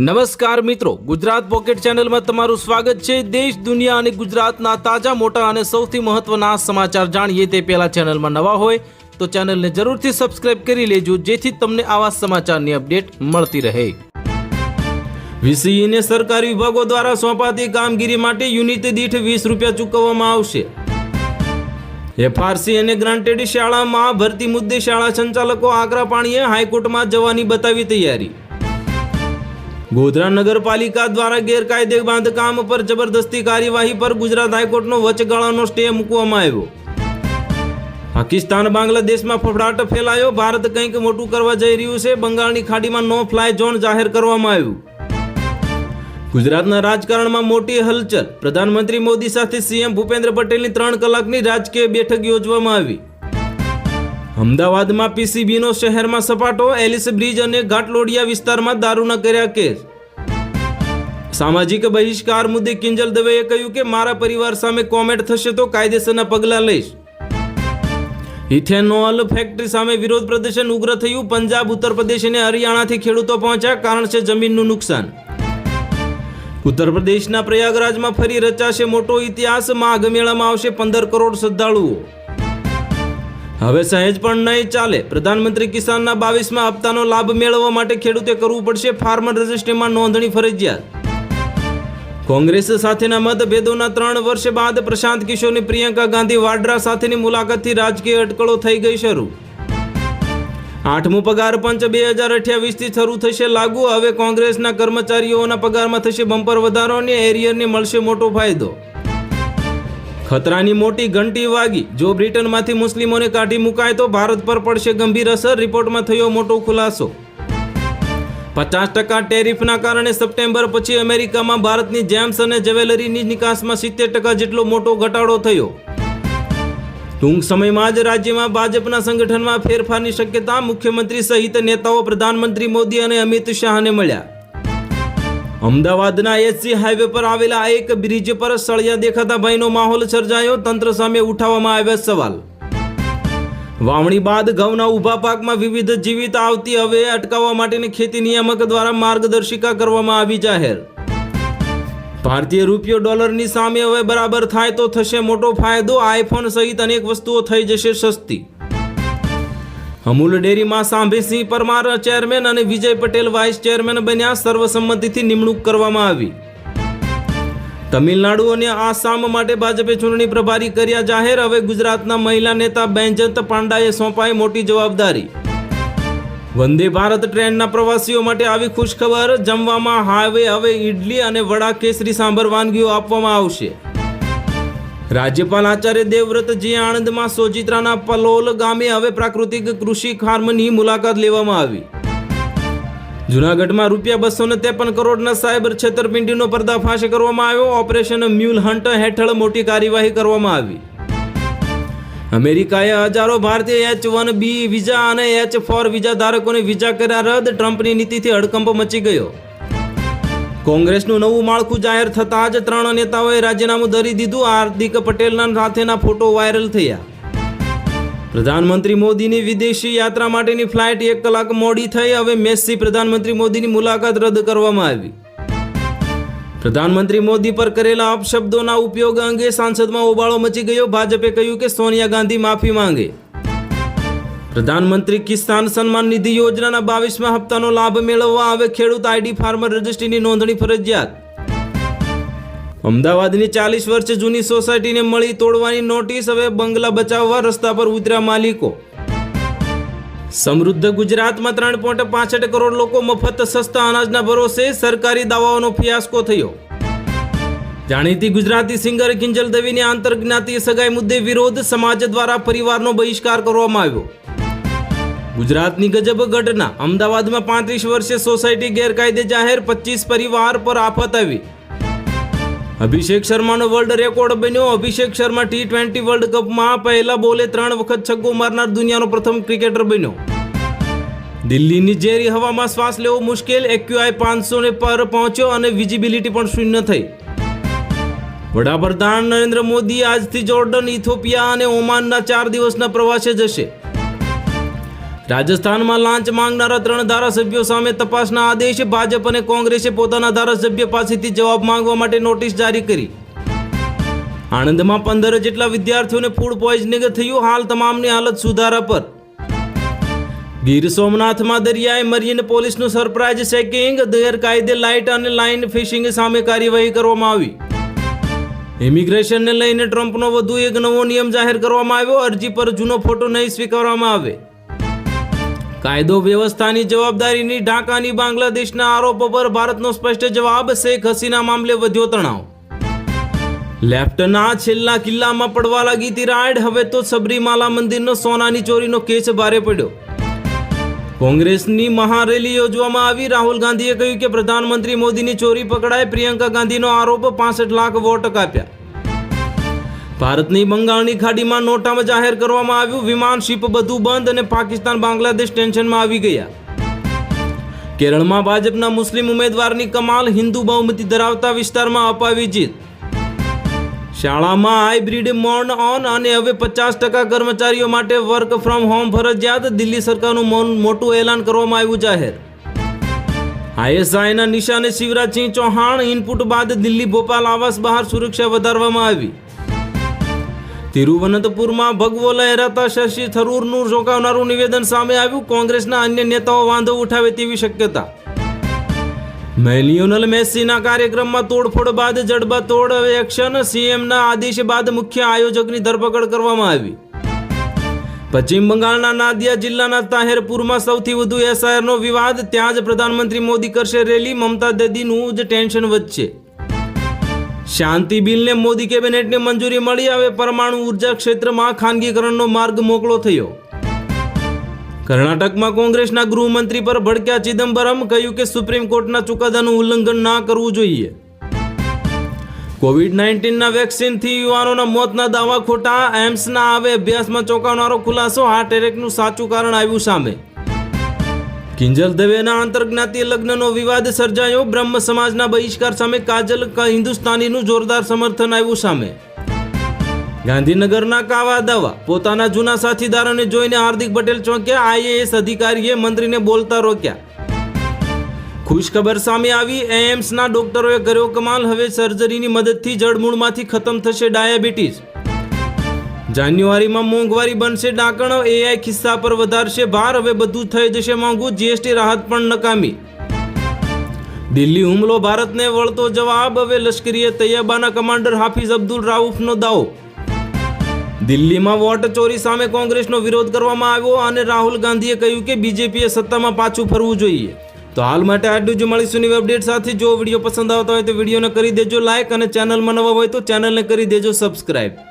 નમસ્કાર મિત્રો, ગુજરાત પોકેટ ચેનલમાં તમારું સ્વાગત છે। દેશ દુનિયા અને ગુજરાતના તાજા મોટા અને સૌથી મહત્વના સમાચાર જાણીએ તે પહેલા ચેનલમાં નવા હોય તો ચેનલને જરૂરથી સબસ્ક્રાઇબ કરી લેજો, જેથી તમને આવા સમાચારની અપડેટ મળતી રહે। વીસીઈને સરકારી વિભાગો દ્વારા સોંપાતી કામગીરી માટે યુનિટ દીઠ 20 રૂપિયા ચૂકવવામાં આવશે। એફઆરસી અને ગ્રાન્ટેડ શાળામાં ભરતી મુદ્દે શાળા સંચાલકો આકરા પાણીએ હાઈકોર્ટમાં જવાની બતાવી તૈયારી। ગોધરા નગરપાલિકા દ્વારા ગેરકાયદે બાંધકામ પર જબરદસ્તી કાર્યવાહી પર ગુજરાત હાઈકોર્ટનો વચગાળાનો સ્ટે મૂકવામાં આવ્યો। પાકિસ્તાન બાંગ્લાદેશમાં ફફડાટ ફેલાયો, ભારત કંઈક મોટું કરવા જઈ રહ્યું છે, બંગાળની ખાડીમાં નો ફ્લાય ઝોન જાહેર કરવામાં આવ્યું। ગુજરાતના રાજકારણમાં મોટી હલચલ, પ્રધાનમંત્રી મોદી સાથે સીએમ ભૂપેન્દ્ર પટેલની 3 કલાકની રાજકીય બેઠક યોજવામાં આવી। અમદાવાદમાં પીસીબીનો શહેરમાં સપાટો, એલિસ બ્રિજ અને ઘાટલોડિયા વિસ્તારમાં દારૂના કર્યા કેસ। સામાજિક બહિષ્કાર મુદ્દે કિંજલ દવેએ કહ્યું કે મારા પરિવાર સામે કોમેન્ટ થશે તો કાયદેસરના પગલાં લઈશ। ઇથેનોલ ફેક્ટરી સામે વિરોધ પ્રદર્શન ઉગ્ર થયું, પંજાબ, ઉત્તર પ્રદેશ અને હરિયાણાથી ખેડૂતો પહોંચ્યા, કારણ છે જમીનનું નુકસાન। ઉત્તર પ્રદેશના પ્રયાગરાજમાં ફરી રચાશે મોટો ઇતિહાસ, માઘ મેળામાં આવશે 15 કરોડ શ્રદ્ધાળુઓ। હવે સહેજ પણ નહીં ચાલે, પ્રધાનમંત્રી કિસાનના 22મા હપ્તાનો લાભ મેળવવા માટે ખેડૂતે કરવું પડશે ફાર્મર રજિસ્ટ્રીમાં નોંધણી ફરજિયાત। કોંગ્રેસ સાથેના મતભેદોના 3 વર્ષ બાદ પ્રશાંત કિશોરની પ્રિયંકા ગાંધી વાડ્રા સાથેની મુલાકાતથી રાજકીય અટકળો થઈ ગઈ શરૂ। 8મું પગાર પંચ 2028થી શરૂ થશે લાગુ, હવે કોંગ્રેસના કર્મચારીઓના પગારમાં થશે બમ્પર વધારો અને એરિયરને મળશે મોટો ફાયદો। ખતરાની મોટી ઘંટી વાગી, જો બ્રિટનમાંથી મુસ્લિમોને કાઢી મુકાય તો ભારત પર પડશે ગંભીર અસર, રિપોર્ટમાં થયો મોટો ખુલાસો। 50% ટેરિફના કારણે સપ્ટેમ્બર પછી અમેરિકામાં ભારતની જેમ્સ અને જ્વેલરીની નિકાસમાં 70% જેટલો મોટો ઘટાડો થયો। ટૂંક સમયમાં જ રાજ્યમાં ભાજપના સંગઠનમાં ફેરફારની શક્યતા, મુખ્યમંત્રી સહિત નેતાઓ પ્રધાનમંત્રી મોદી અને અમિત શાહને મળ્યા। અમદાવાદના એસજી હાઈવે પર આવેલા એક બ્રિજ પર સળિયા દેખાતા ભયનો માહોલ સર્જાયો, તંત્ર સામે ઉઠાવવામાં આવ્યા સવાલ। વાવણી બાદ ઘઉંના ઊભા પાકમાં વિવિધ જીવિત આવતી હવે અટકાવવા માટેની ખેતી નિયામક દ્વારા માર્ગદર્શિકા કરવામાં આવી જાહેર। ભારતીય રૂપિયો ડોલરની સામે હવે બરાબર થાય તો થશે મોટો ફાયદો, આઈફોન સહિત અનેક વસ્તુઓ થઈ જશે સસ્તી। અમૂલ ડેરીમાં સાંભેસિંહ પરમાર ચેરમેન અને વિજય પટેલ વાઇસ ચેરમેન બન્યા, સર્વસંમતિથી નિમણૂક કરવામાં આવી। તમિલનાડુ અને આસામ માટે ભાજપે ચૂંટણી પ્રભારી કર્યા જાહેર, હવે ગુજરાતના મહિલા નેતા બેંજંત પાંડાએ સોંપાઈ મોટી જવાબદારી। વંદે ભારત ટ્રેનના પ્રવાસીઓ માટે આવી ખુશખબર, જમવામાં હવે ઇડલી અને વડા કેસરી સાંભર વાનગીઓ આપવામાં આવશે। રાજ્યપાલ આચાર્ય દેવવ્રતજી આણંદમાં સોજિત્રાના પલોલ ગામે હવે પ્રાકૃતિક કૃષિ ફાર્મની મુલાકાત લેવામાં આવી। જૂનાગઢમાં ₹253 કરોડના સાયબર છેતરપિંડીનો પર્દાફાશ કરવામાં આવ્યો, ઓપરેશન મ્યુલ હન્ટ હેઠળ મોટી કાર્યવાહી કરવામાં આવી। અમેરિકાએ હજારો ભારતીય H1B વિઝા અને H4 વિઝા ધારકોને વિઝા કર્યા રદ, ટ્રમ્પની નીતિથી હડકંપ મચી ગયો। કોંગ્રેસનું નવું માળખું જાહેર થતાં જ 3 નેતાઓએ રાજીનામું ધરી દીધું, હાર્દિક પટેલના સાથેના ફોટો વાયરલ થયા। પ્રધાનમંત્રી મોદીની વિદેશી યાત્રા માટેની ફ્લાઇટ 1 કલાક મોડી થઈ, હવે મેસી પ્રધાનમંત્રી મોદીની મુલાકાત રદ કરવામાં આવી। પ્રધાનમંત્રી મોદી પર કરેલા અપશબ્દોના ઉપયોગ અંગે સાંસદમાં હોબાળો મચી ગયો, ભાજપે કહ્યું કે સોનિયા ગાંધી માફી માંગે। પ્રધાનમંત્રી કિસાન સન્માન નિધિ યોજનાના 22મા હપ્તાનો લાભ મેળવવા હવે ખેડૂત આઈડી ફાર્મર રજિસ્ટ્રીની નોંધણી ફરજિયાત। અમદાવાદની 40 વર્ષ જૂની સોસાયટીને મળી તોડવાની નોટિસ, હવે બંગલા બચાવવા રસ્તા પર ઉતર્યા માલિકો। સમૃદ્ધ ગુજરાતમાં 3.65 કરોડ લોકો મફત સસ્તા અનાજના ભરોસે, સરકારી દાવાઓનો ફિયાસ્કો થયો। જાણીતી ગુજરાતી સિંગર કિંજલ દવેની આંતરજ્ઞાતીય સગાઈ મુદ્દે વિરોધ, સમાજ દ્વારા પરિવારનો બહિષ્કાર કરવામાં આવ્યો। ગુજરાતની ગજબ ઘટના, અમદાવાદમાં 35 વર્ષે સોસાયટી ગેરકાયદે જાહેર, 25 પરિવાર પર આફત આવી। અભિષેક શર્માનો વર્લ્ડ રેકોર્ડ બન્યો, અભિષેક શર્મા T20 વર્લ્ડ કપમાં પહેલા બોલે 3 વખત છગ્ગો મારનાર દુનિયાનો પ્રથમ ક્રિકેટર બન્યો। દિલ્હીની ઝેરી હવામાં શ્વાસ લેવો મુશ્કેલ, AQI 500 પર પહોંચ્યો અને વિઝિબિલિટી પણ શૂન્ય થઈ। વડાપ્રધાન નરેન્દ્ર મોદી આજથી જોર્ડન, ઇથોપિયા અને ઓમાનના 4 દિવસના પ્રવાસે જશે। રાજસ્થાનમાં લાંચ માંગનારા 3 ધારાસભ્યો સામે તપાસના આદેશ. ભાજપ અને કોંગ્રેસે પોતાના ધારાસભ્ય પાસેથી જવાબ માંગવા માટે નોટિસ જારી કરી. આણંદમાં 15 જેટલા વિદ્યાર્થીઓને ફૂડ પોઈઝનિંગ થયું. હાલ તમામની હાલત સુધારા પર. ગીર સોમનાથમાં દરિયાઈ મરીન પોલીસનું સરપ્રાઇઝ ચેકિંગ. ગેરકાયદે લાઇટ અને લાઇન ફિશિંગ સામે કાર્યવાહી કરવામાં આવી. ઇમિગ્રેશનને લઈને ટ્રમ્પનો વધુ એક નવો નિયમ જાહેર કરવામાં આવ્યો. અરજી પર જૂનો ફોટો નહીં સ્વીકારવામાં આવે. કાયદો વ્યવસ્થાની જવાબદારીની ઢાકાની બાંગ્લાદેશના આરોપો પર ભારતનો સ્પષ્ટ જવાબ. શેખ હસીના મામલે વધ્યો તણાવ. લેફ્ટના છેલ્લા કિલ્લામાં પડવા લાગી તિરાડ. હવે તો સબરીમાલા મંદિરનો સોનાની ચોરીનો કેસ ભારે પડ્યો. કોંગ્રેસની મહારેલી યોજવામાં આવી. રાહુલ ગાંધીએ કહ્યું કે પ્રધાનમંત્રી મોદીની ચોરી પકડાય. પ્રિયંકા ગાંધીનો આરોપ. 65 લાખ વોટ કાપ્યા. ભારતની બંગાળની ખાડીમાં નોટામાં જાહેર કરવામાં આવ્યું. વિમાન શિપ બધું બંધ અને પાકિસ્તાન બાંગ્લાદેશ ટેન્શનમાં આવી ગયા. કેરળમાં ભાજપના મુસ્લિમ ઉમેદવારની કમાલ. હિન્દુ બહુમતી ધરાવતા વિસ્તારમાં અપાવી જીત. શાળામાં હાઇબ્રિડ મોડ ઓન અને હવે 50% કર્મચારીઓ માટે વર્ક ફ્રોમ હોમ ફરજિયાત. દિલ્હી સરકારનું મોટું એલાન કરવામાં આવ્યું જાહેર. આઈએસઆઈના નિશાને શિવરાજસિંહ ચૌહાણ. ઇનપુટ બાદ દિલ્હી ભોપાલ આવાસ બહાર સુરક્ષા વધારવામાં આવી. તિરુવનંતપુરમાં ભગવો લહેરાતા શશી થરૂરનું ચોંકાવનારું નિવેદન સામે આવ્યું. કોંગ્રેસના અન્ય નેતાઓ વાંધો ઉઠાવે તેવી શક્યતા. લિયોનેલ મેસીના કાર્યક્રમમાં તોડફોડ બાદ જડબાતોડ એક્શન. સીએમના આદેશ બાદ મુખ્ય આયોજકની ધરપકડ કરવામાં આવી. પશ્ચિમ બંગાળના નાદિયા જિલ્લાના તાહેરપુરમાં સૌથી વધુ એસઆઈઆરનો વિવાદ. ત્યાં જ પ્રધાનમંત્રી મોદી કરશે રેલી. મમતા દીદીનું જ ટેન્શન વધશે. શાંતિ બિલને મોદી કેબિનેટને મંજૂરી મળી. હવે પરમાણુ ઉર્જા ક્ષેત્રમાં ખાનગીકરણનો માર્ગ મોકળો થયો. કર્ણાટકમાં કોંગ્રેસના ગૃહમંત્રી પર ભડક્યા ચિદમ્બરમ. કહ્યું કે સુપ્રીમ કોર્ટના ચુકાદાનું ઉલ્લંઘન ના કરવું જોઈએ. કોવિડ-19ના વેક્સિનથી યુવાનોના મોતના દાવા ખોટા. એમ્સના આવે અભ્યાસમાં ચોંકાવનારો ખુલાસો. હાર્ટ એટેકનું સાચું કારણ આવ્યું સામે. કિંજલ દવેના આંતરજ્ઞાતીય લગ્નનો વિવાદ સર્જાયો. બ્રહ્મ સમાજના બહિષ્કાર સામે કાજલ હિન્દુસ્તાનીનું જોરદાર સમર્થન આવ્યું સામે. ગાંધીનગરના કાવા દાવા. પોતાના જૂના સાથીદારોને જોઈને હાર્દિક પટેલ ચોંક્યા. આઈએએસ અધિકારીએ મંત્રીને બોલતા રોક્યા. ખુશખબર સામે આવી. એમ્સના ડોક્ટરોએ કર્યો કમાલ. હવે સર્જરીની મદદથી જડમૂળમાંથી ખતમ થશે ડાયાબિટીસ. જાન્યુઆરીમાં મોંઘવારી બનશે ડાકણ. એઆઈ ખિસ્સા પર વધારશે ભાર. હવે બધું થઈ જશે મોંઘું. જીએસટી રાહત પણ નકામી. દિલ્હી હુમલો ભારતને વળતો જવાબ. હવે લશ્કરીએ તૈયબાના કમાન્ડર હાફિઝ અબ્દુલ રાઉફનો દાવો. દિલ્હીમાં વોટ ચોરી સામે કોંગ્રેસનો વિરોધ કરવામાં આવ્યો અને રાહુલ ગાંધીએ કહ્યું કે બીજેપીએ સત્તામાં પાછું ફરવું જોઈએ. તો હાલ માટે આટલું જ. મળીશું નવી અપડેટ સાથે. જો વિડીયો પસંદ આવતો હોય તો વિડીયોને કરી દેજો લાઇક અને ચેનલમાં નવા હોય તો ચેનલને કરી દેજો સબસ્ક્રાઇબ.